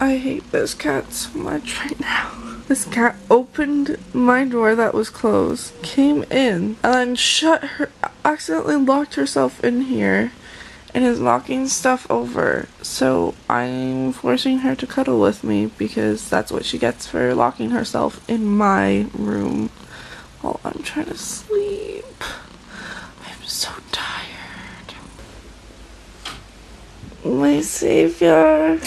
I hate this cat so much right now. This cat opened my door that was closed, came in, and then accidentally locked herself in here, and is knocking stuff over. So I'm forcing her to cuddle with me because that's what she gets for locking herself in my room while I'm trying to sleep. I'm so tired. My savior.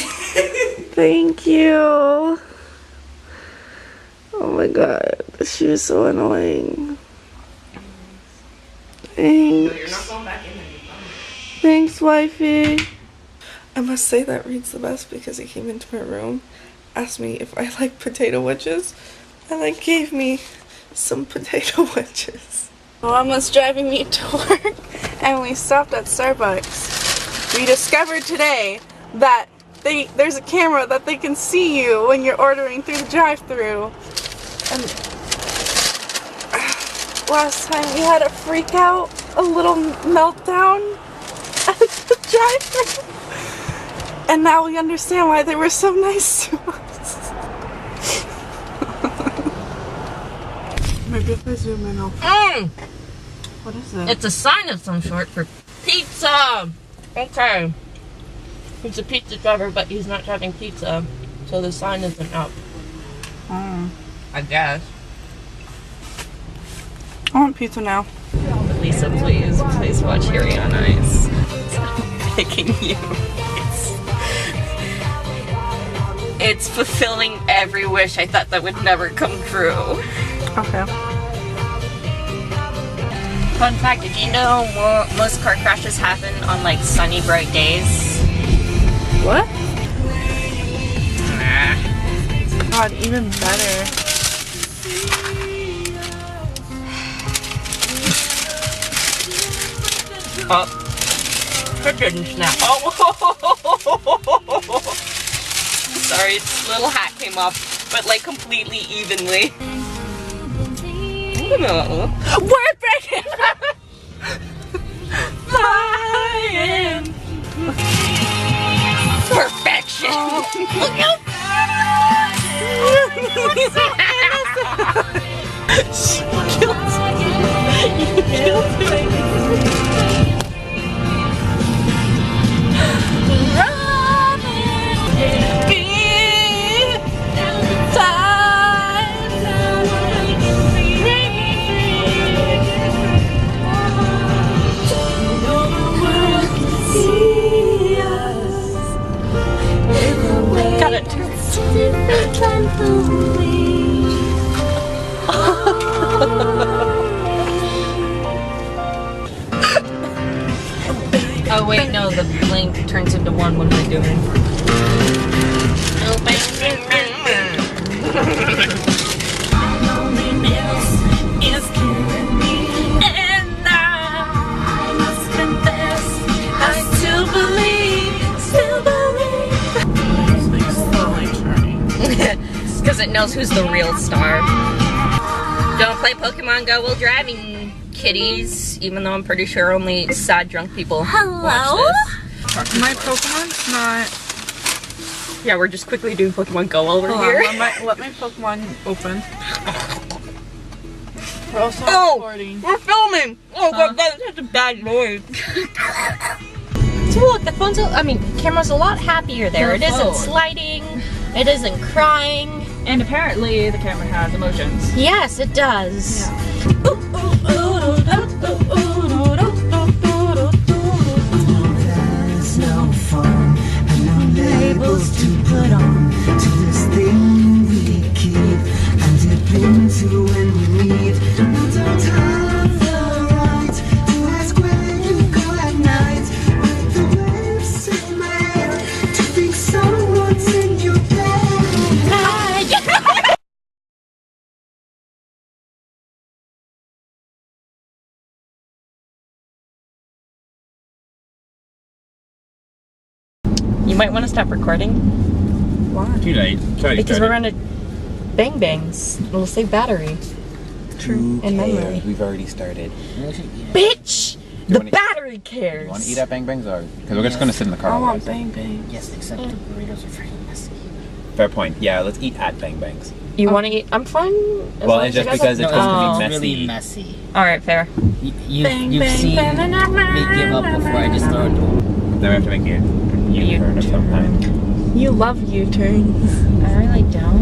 Thank you. Oh my god, she was so annoying. Thanks. You're not going back in there. Thanks, wifey. I must say that Reed's the best because he came into my room, asked me if I like potato wedges, and then gave me some potato wedges. Mama's driving me to work, and we stopped at Starbucks. We discovered today that there's a camera that they can see you when you're ordering through the drive-thru. And last time we had a freak out, a little meltdown at the drive-thru. And now we understand why they were so nice to us. Maybe if I zoom in, What is it? It's a sign of some sort for pizza! Okay. He's a pizza driver, but he's not driving pizza, so the sign isn't up. I guess. I want pizza now. Lisa, please watch Harry on Ice. I'm picking you. It's fulfilling every wish I thought that would never come true. Okay. Fun fact, did you know most car crashes happen on like sunny, bright days? What? Nah. God, even better. Oh, it didn't snap. Oh, sorry, its little hat came off, but like completely evenly. We're breaking. Flying. Perfection. Oh. Look out. She killed me. You killed me. Got it. Oh wait, no, the blink turns into one. What am I doing? Loneliness is killing me, and I must confess, I still believe. Because it knows who's the real star. Don't play Pokemon Go while driving, kiddies. Even though I'm pretty sure only sad drunk people watch this. My Pokemon's not... Yeah, we're just quickly doing Pokemon Go over here. Let my Pokemon open. We're also recording. We're filming! Oh god, that's such a bad noise. So look, the phone's, camera's a lot happier there. It isn't sliding, it isn't crying. And apparently the camera has emotions. Yes, it does. Yeah. There's no fun and no labels to put on to this thing we keep and dip into when we need. We don't have the right to ask where you go at night with the waves in my hair to think someone's in your bed. You might want to stop recording. Why? Too late. Because we're on a bang bangs. It'll save battery. True. And memory. We've already started. Bitch! The battery cares! You want to eat at Bang Bangs or? Because we're just going to sit in the car. I want bang bang. Yes, except the burritos are freaking messy. Fair point. Yeah, let's eat at Bang Bangs. You want to eat? I'm fine. Well, it's just because it's going to be really messy. messy. Alright, fair. You've seen me give up before. I just throw it. Then we have to make a U-turn of some kind. You love U-turns. I really don't.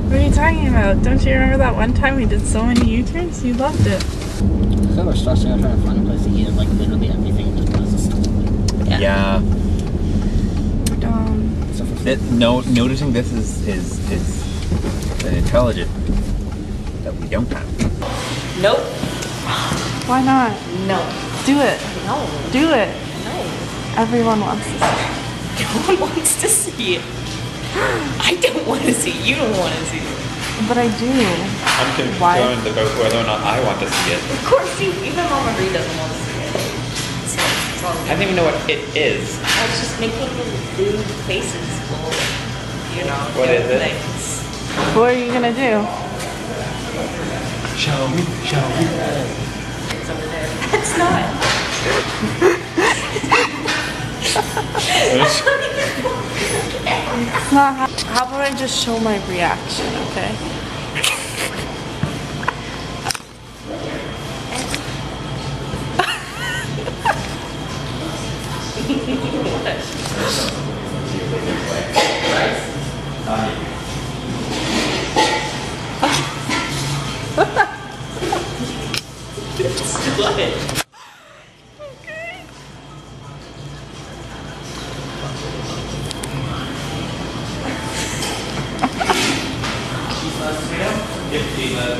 What are you talking about? Don't you remember that one time we did so many U-turns? You loved it. So we're stressing out trying to find a place to eat. Like literally everything just was a store. Yeah. Noticing this is intelligent that we don't have. Nope. Why not? No. Do it. No. Do it. No. Everyone wants to see it. No one wants to see it. I don't want to see it. You don't want to see it. But I do. I'm concerned about whether or not I want to see it. Of course you. Even Mama Marie doesn't want to see it. So, it's all I don't even know what it is. I was just making big faces full of, you know, What is it? things. What are you gonna do? Show me. It's over there. That's not. It's not how about I just show my reaction, okay?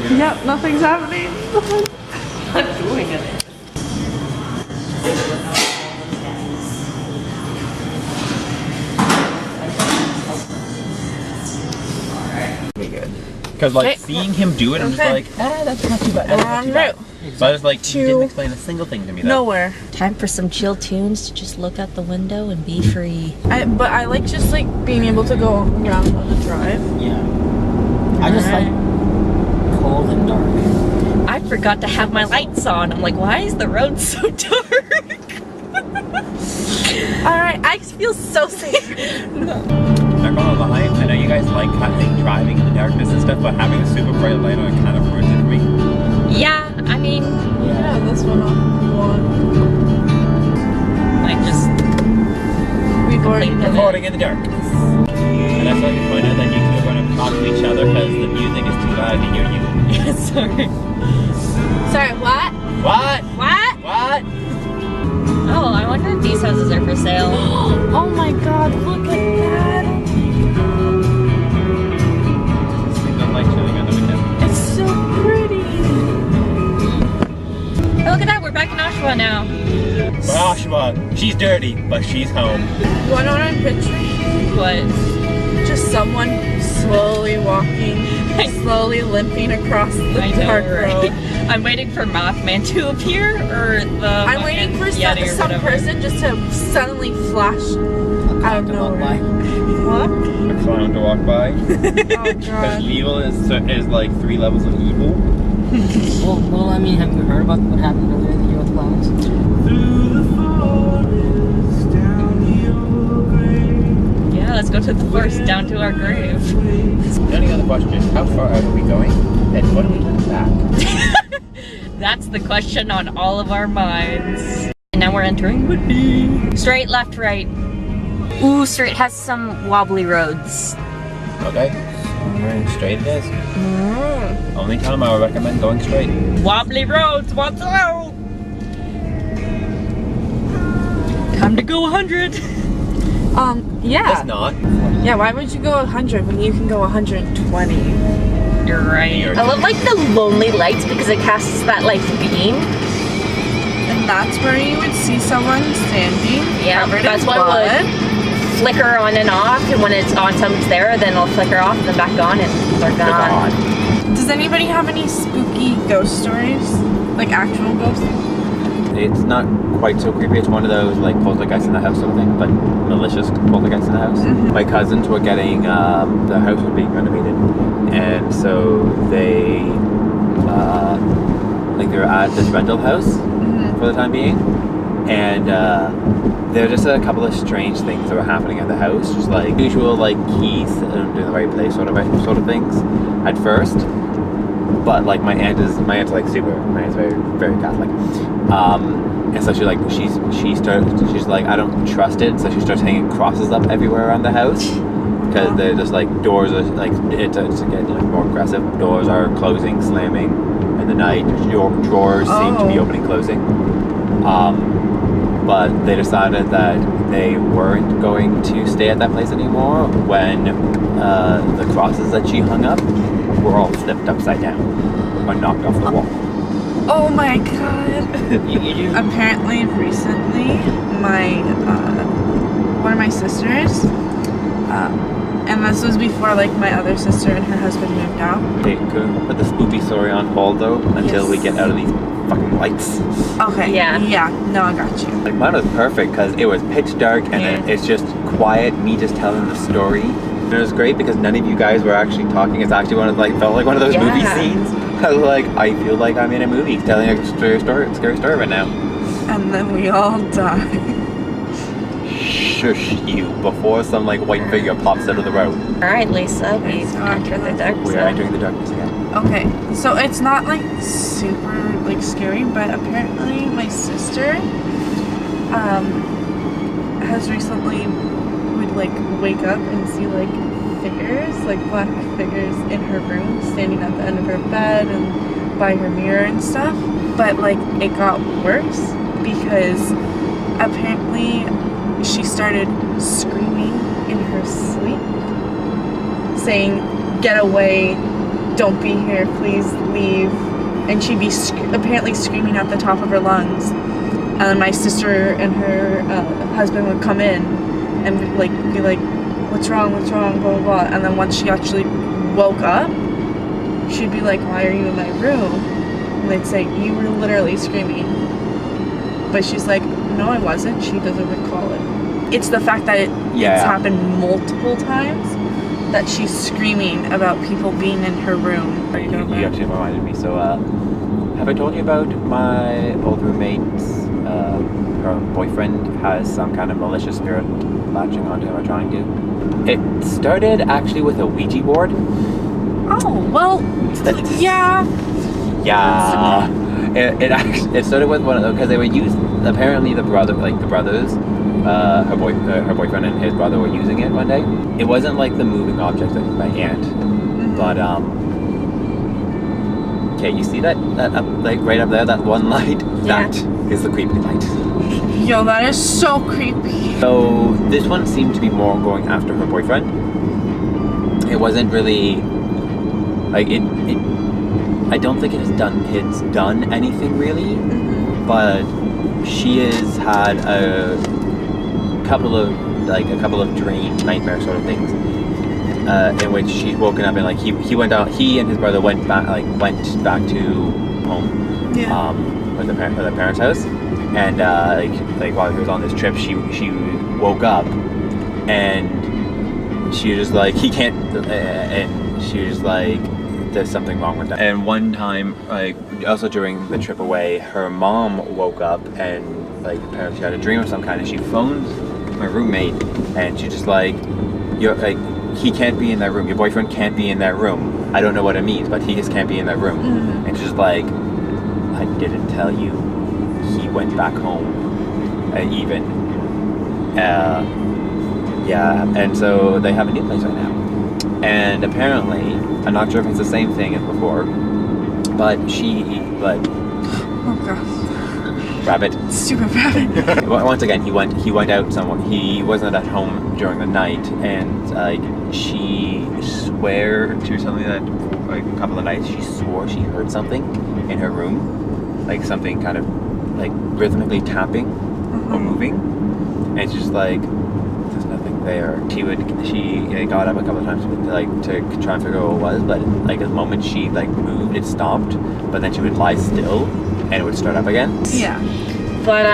Yep, nothing's happening. I'm not doing it. Pretty good. Because like seeing him do it, I'm just like, that's not too bad. That's not too bad. But I was like, you didn't explain a single thing to me though. Nowhere. Time for some chill tunes to just look out the window and be free. But I like just like being able to go around on the drive. Yeah. I just like cold and dark. I forgot to have my lights on. I'm like, why is the road so dark? Alright, I feel so safe. Not gonna lie, I know you guys like driving in the darkness and stuff, but having a super bright light on it kind of ruins it for me. Yeah, I mean, Yeah, this one off. like just We've already Complete done Recording in the darkness. And that's why you point out that you two are going to talk to each other because the music is too loud to hear you. sorry. Sorry, what? What? What? What? Oh, I wonder if these houses are for sale. Oh my god, look at that. Don't like chilling on the weekend. It's so pretty. Oh, look at that, we're back in Oshawa now. Oshawa, she's dirty, but she's home. You know what I'm picturing? What? Just someone slowly walking, slowly limping across the I know, park right? road. I'm waiting for Mothman to appear, or the I'm waiting for some person just to suddenly flash out of nowhere. What? A clown to walk by. Oh Because god. evil is like 3 levels of evil. Well, I mean, have you heard about what happened earlier in the year with clowns? Yeah, let's go to the forest, down to our grave. The only other question is, how far out are we going? And what are we doing back? That's the question on all of our minds. And now we're entering Whitby. Straight, left, right. Ooh, straight has some wobbly roads. Okay. Straight it is. Only time I would recommend going straight. Wobbly roads, what's out? Time to go 100. Yeah. It's not. Yeah, why would you go 100 when you can go 120? You're right. I love like the lonely lights because it casts that like beam. And that's where you would see someone standing. Yeah, covered that's in what blood. would flicker on and off, and when it's on, someone's there, then it'll flicker off and then back on, and they're gone. Does anybody have any spooky ghost stories? Like actual ghosts? It's not quite so creepy. It's one of those like poltergeists in the house sort of thing, but malicious poltergeists in the house. My cousins were getting the house was being renovated, and so they like they were at this rental house for the time being, And there were just a couple of strange things that were happening at the house, just like usual like keys in the right place sort of things at first. But like my aunt's like my aunt's very Catholic, and so she's like, I don't trust it, so she starts hanging crosses up everywhere around the house, because they're just like doors are like it's getting like more aggressive. Doors are closing, slamming in the night. Drawers seem to be opening, closing. But they decided that they weren't going to stay at that place anymore when the crosses that she hung up were all flipped upside down or knocked off the wall. Oh my god. Apparently recently my one of my sisters and this was before like my other sister and her husband moved out. Okay, could we put the spooky story on hold though until we get out of these fucking lights? Okay. Yeah, no, I got you. Like mine was perfect because it was pitch dark and then it's just quiet, me just telling the story. And it was great because none of you guys were actually talking. It's actually felt like one of those movie scenes. I was like, I feel like I'm in a movie telling a scary story right now. And then we all die. Shush you, before some like white figure pops out of the road. Alright, Lisa, we've entered the dark We are entering the darkness again. Okay, so it's not like super like scary, but apparently my sister has recently would like wake up and see like figures, like black figures in her room, standing at the end of her bed and by her mirror and stuff. But like it got worse because apparently she started screaming in her sleep, saying, "Get away, don't be here, please leave." And she'd be apparently screaming at the top of her lungs. And then my sister and her husband would come in and be like, what's wrong, blah, blah, blah. And then once she actually woke up, she'd be like, "Why are you in my room?" And they'd say, "You were literally screaming." But she's like, "No, I wasn't." She doesn't recall it. It's the fact that it's happened multiple times that she's screaming about people being in her room. You actually reminded me. So, have I told you about my old roommate's her boyfriend has some kind of malicious spirit latching onto him or trying to? It started actually with a Ouija board. Oh, well, yeah. Yeah. It started with one of those because they were used. Apparently, the brothers, her boyfriend and his brother were using it one day. It wasn't like the moving object of my aunt, but okay, you see that up, like right up there, that one light? Yeah. That is the creepy light. Yo, that is so creepy. So this one seemed to be more going after her boyfriend. It wasn't really like it. I don't think it's done anything really, but she has had a couple of dream nightmare sort of things, in which she's woken up and like he and his brother went back to home, with their parents' house, and like while he was on this trip, she woke up and she was just like, he can't, and she was like, there's something wrong with that. And one time, like also during the trip away, her mom woke up and like apparently she had a dream of some kind, and she phoned my roommate and she just like, you're like, he can't be in that room, your boyfriend can't be in that room, I don't know what it means, but he just can't be in that room. And she's like, I didn't tell you, he went back home, and so they have a new place right now. And apparently, I'm not sure if it's the same thing as before, but oh gosh, rabbit. Stupid rabbit. Once again, he went out somewhere. He wasn't at home during the night, and like she swore to something that like a couple of nights she swore she heard something in her room, like something kind of like rhythmically tapping or moving, and she's like, there's nothing there. She got up a couple of times to try and figure out what it was, but like the moment she like moved, it stopped, but then she would lie still and it would start up again. Yeah. But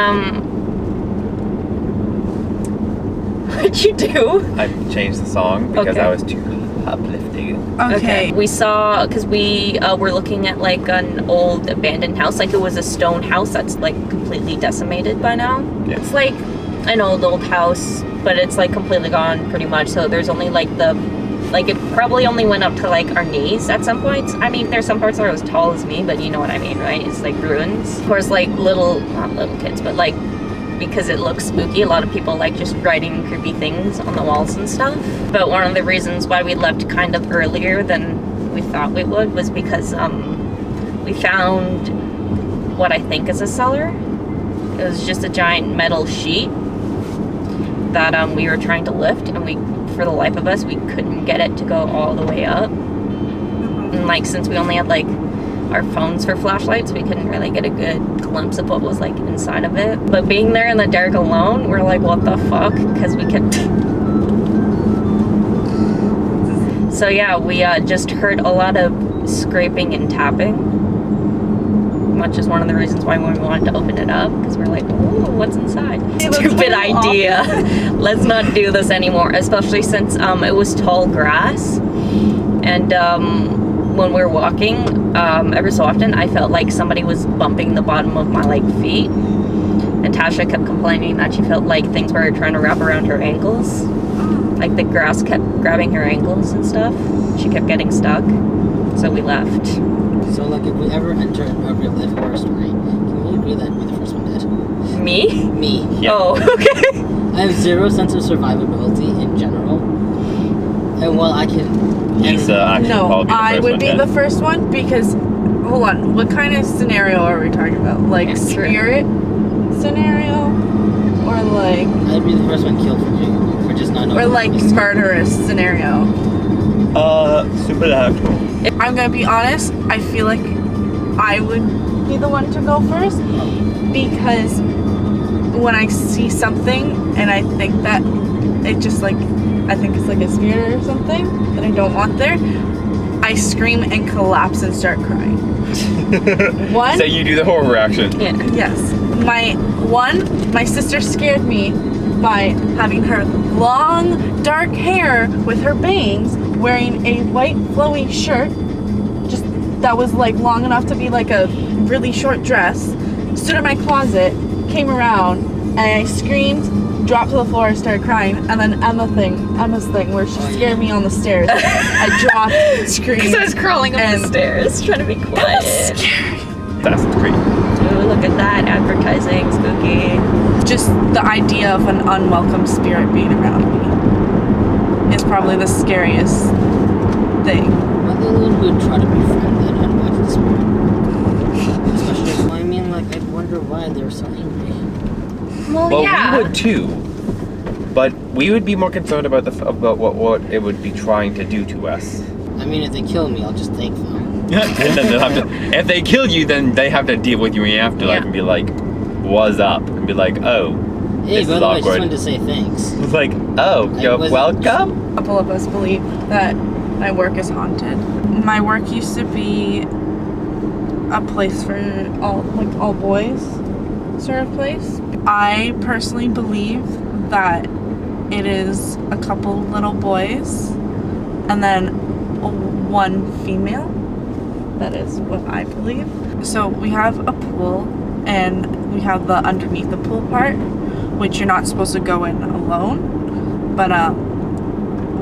what'd you do? I changed the song because I was too uplifting. Okay. We saw, because we were looking at like an old abandoned house, like it was a stone house that's like completely decimated by now. Yeah. It's like an old house, but it's like completely gone pretty much. So there's only like it probably only went up to like our knees at some points. I mean, there's some parts that are as tall as me, but you know what I mean, right? It's like ruins. Of course, like not little kids, but like, because it looks spooky, a lot of people like just writing creepy things on the walls and stuff. But one of the reasons why we left kind of earlier than we thought we would was because we found what I think is a cellar. It was just a giant metal sheet that we were trying to lift, and for the life of us, we couldn't get it to go all the way up. And like, since we only had like our phones for flashlights, we couldn't really get a good glimpse of what was like inside of it. But being there in the dark alone, we're like, what the fuck? Because we kept so yeah, we just heard a lot of scraping and tapping, which is one of the reasons why we wanted to open it up, because we're like, ooh, what's inside? Stupid idea. Let's not do this anymore, especially since it was tall grass, and when we were walking, every so often, I felt like somebody was bumping the bottom of my like feet. And Tasha kept complaining that she felt like things were trying to wrap around her ankles. Like the grass kept grabbing her ankles and stuff. She kept getting stuck. So we left. So, like, if we ever enter a real life horror story, can we agree that we're the first one dead? Me? Me. Yeah. Oh, okay. I have zero sense of survivability in general. And while I can... Lisa actually No, probably be the I first would one be dead. the first one because, hold on, what kind of scenario are we talking about? Like Yeah, true. spirit scenario? Or like, I'd be the first one killed for just not knowing. or like murderous scenario? Supernatural. I'm gonna be honest, I feel like I would be the one to go first because when I see something and I think that it just like, I think it's like a spirit or something that I don't want there, I scream and collapse and start crying. One, So you do the horror reaction. Yeah. yes. My sister scared me by having her long dark hair with her bangs, wearing a white flowy shirt, just that was like long enough to be like a really short dress, stood in my closet, came around, and I screamed, dropped to the floor, started crying, and then Emma's thing where she scared me on the stairs. I dropped, screamed. Because I was crawling up the and- stairs, trying to be quiet. That's great. Ooh, look at that, advertising, spooky. Just the idea of an unwelcome spirit being around me is probably the scariest thing. I'm the only one who would try to befriend that unwanted spirit. Especially, I mean, like, I wonder why they were so angry. Well, yeah. we would too, but we would be more concerned about about what it would be trying to do to us. I mean, if they kill me, I'll just thank them. And then they'll have to, if they kill you, then they have to deal with you in the afterlife Yeah. and be like, "What's up?" And be like, "Oh, Hey, this by is the way, I just awkward." wanted to say thanks. It's like, "Oh, you're wasn't- welcome." A couple of us believe that my work is haunted. My work used to be a place for all boys sort of place. I personally believe that it is a couple little boys and then one female. That is what I believe. So we have a pool and we have the underneath the pool part, which you're not supposed to go in alone. But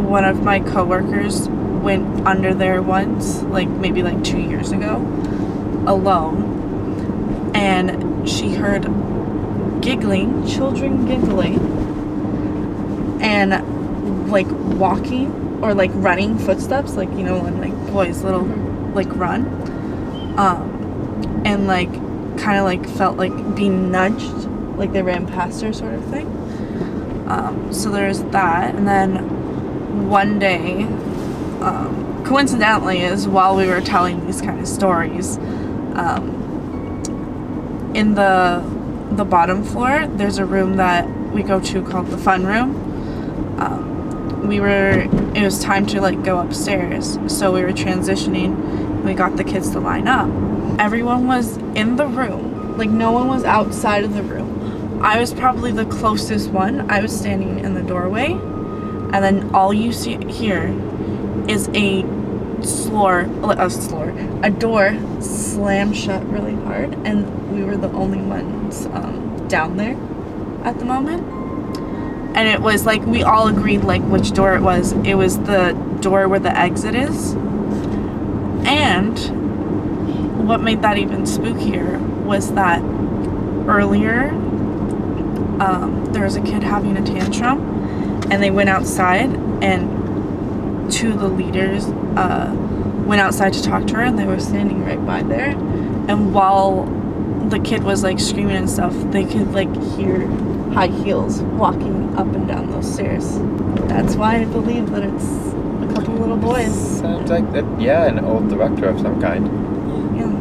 one of my coworkers went under there once, like maybe like 2 years ago, alone, and she heard giggling, children giggling, and like walking or like running footsteps, like, you know, when like boys little like run, and like kind of like felt like being nudged, like they ran past her sort of thing. So there's that. And then one day, coincidentally, is while we were telling these kind of stories, in the bottom floor there's a room that we go to called the fun room. It was time to like go upstairs, so we were transitioning. We got the kids to line up. Everyone was in the room, like no one was outside of the room. I was probably the closest one. I was standing in the doorway, and then all you hear is a door slammed shut really hard, and we were the only ones down there at the moment. And it was like we all agreed like which door it was. It was the door where the exit is. And what made that even spookier was that earlier there was a kid having a tantrum, and they went outside, and two of the leaders went outside to talk to her, and they were standing right by there. And while the kid was like screaming and stuff, they could like hear high heels walking up and down those stairs. That's why I believe that it's a couple little boys. Sounds like that. Yeah, an old director of some kind. Yeah.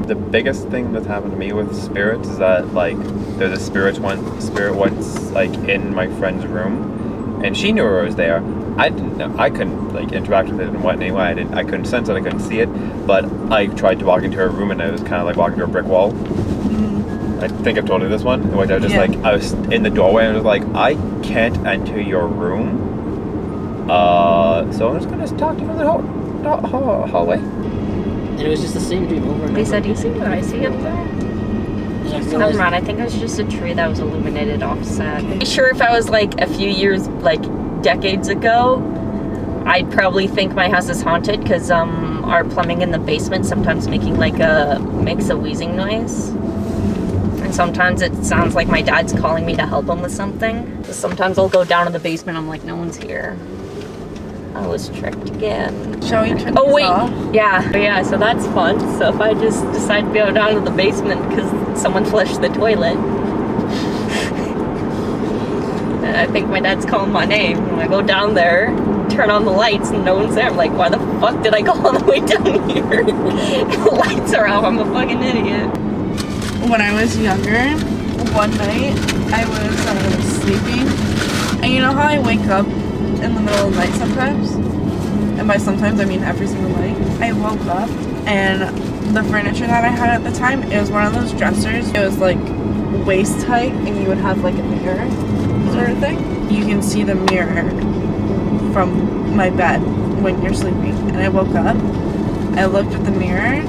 The biggest thing that's happened to me with spirits is that like there's a spirit once like in my friend's room, and she knew I was there. I didn't know. I couldn't like interact with it in what anyway. I couldn't sense it. I couldn't see it. But I tried to walk into her room, and it was kind of like walking through a brick wall. I think I've told you this one. In which I was just like, I was in the doorway, and I was like, I can't enter your room. So I'm just gonna talk to you from the hallway. And it was just the same dream over and over. Lisa, do you see what I see up there? Never mind, I think it was just a tree that was illuminated offset. I'm sure if I was like a few years, like decades ago, I'd probably think my house is haunted because our plumbing in the basement sometimes makes a wheezing noise. And sometimes it sounds like my dad's calling me to help him with something. So sometimes I'll go down to the basement, I'm like, no one's here. I was tricked again. Shall we turn Oh this wait, off? yeah, so that's fun. So if I just decide to go down to the basement because someone flushed the toilet, and I think my dad's calling my name, and I go down there, turn on the lights, and no one's there. I'm like, why the fuck did I go all the way down here? The lights are off, I'm a fucking idiot. When I was younger, one night I was sleeping, and you know how I wake up in the middle of the night sometimes? And by sometimes I mean every single night. I woke up, and the furniture that I had at the time, it was one of those dressers. It was like waist height, and you would have like a mirror sort of thing. You can see the mirror from my bed when you're sleeping. And I woke up, I looked at the mirror,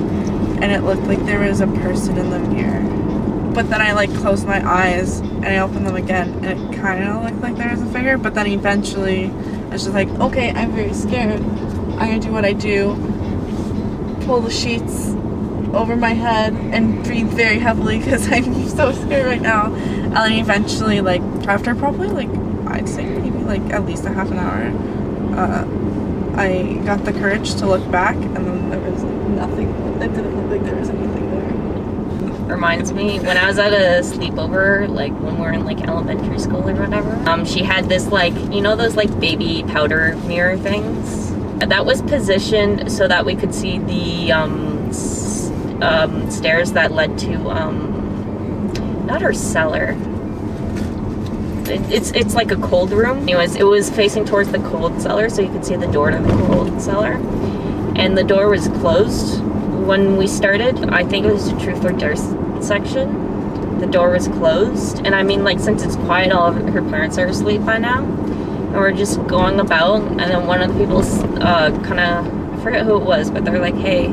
and it looked like there was a person in the mirror. But then I like closed my eyes and I opened them again, and it kind of looked like there was a figure. But then eventually I was just like, okay, I'm very scared. I'm gonna do what I do, pull the sheets over my head and breathe very heavily because I'm so scared right now. And then eventually, like after probably like I'd say maybe like at least a half an hour, I got the courage to look back, and then there was like nothing. It didn't look like there was anything there. Reminds me, when I was at a sleepover, like when we were in like elementary school or whatever, she had this like, you know those like baby powder mirror things? That was positioned so that we could see the stairs that led to, not her cellar. It's like a cold room. Anyways, it was facing towards the cold cellar, so you could see the door to the cold cellar. And the door was closed. When we started, I think it was the truth or dare section, the door was closed. And I mean, like, since it's quiet, all of her parents are asleep by now. And we're just going about, and then one of the people kind of, I forget who it was, but they're like, hey,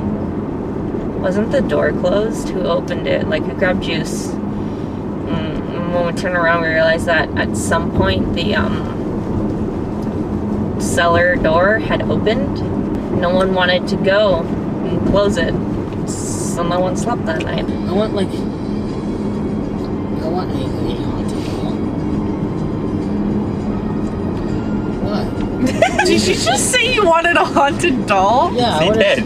wasn't the door closed? Who opened it? Like, who grabbed juice? And when we turned around, we realized that at some point the cellar door had opened. No one wanted to go and close it, so no one slept that night. I want a haunted doll. What? Did you just say you wanted a haunted doll? Yeah, He did.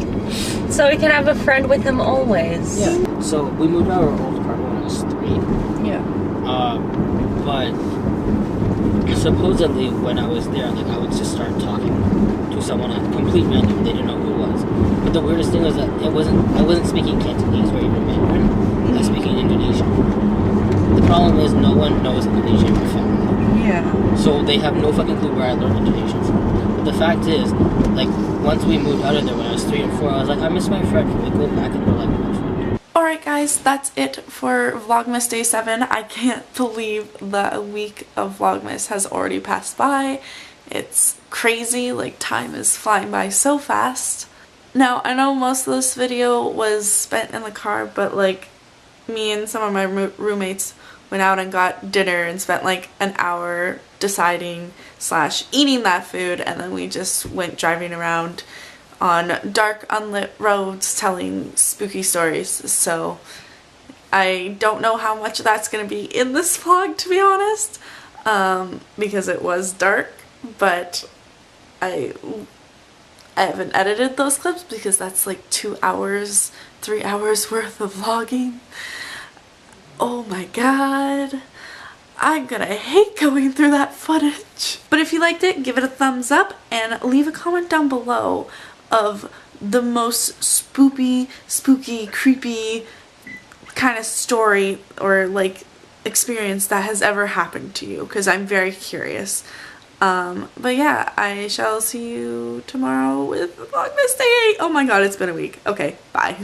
So we can have a friend with him always. Yeah. So we moved out of our old apartment when I was 3. Yeah. But supposedly when I was there, like I would just start talking to someone at complete random. They didn't know who it was. But the weirdest thing was that I wasn't speaking Cantonese or even Mandarin. I was speaking Indonesian. The problem is no one knows Indonesian in my family. Yeah. So they have no fucking clue where I learned Indonesian from. But the fact is, like, once we moved out of there when I was 3 and 4, I was like, I miss my friend. Can we go back and we're like my friend? Alright guys, that's it for Vlogmas Day 7. I can't believe that a week of Vlogmas has already passed by. It's crazy, like time is flying by so fast. Now, I know most of this video was spent in the car, but like me and some of my roommates went out and got dinner and spent like an hour deciding / eating that food, and then we just went driving around on dark unlit roads telling spooky stories. So I don't know how much of that's going to be in this vlog, to be honest, because it was dark, but I haven't edited those clips because that's like 2 hours, 3 hours worth of vlogging. Oh my god, I'm gonna hate going through that footage. But if you liked it, give it a thumbs up and leave a comment down below of the most spooky, creepy kind of story or like experience that has ever happened to you, because I'm very curious. But yeah, I shall see you tomorrow with Vlogmas Day 8. Oh my god, it's been a week. Okay, bye.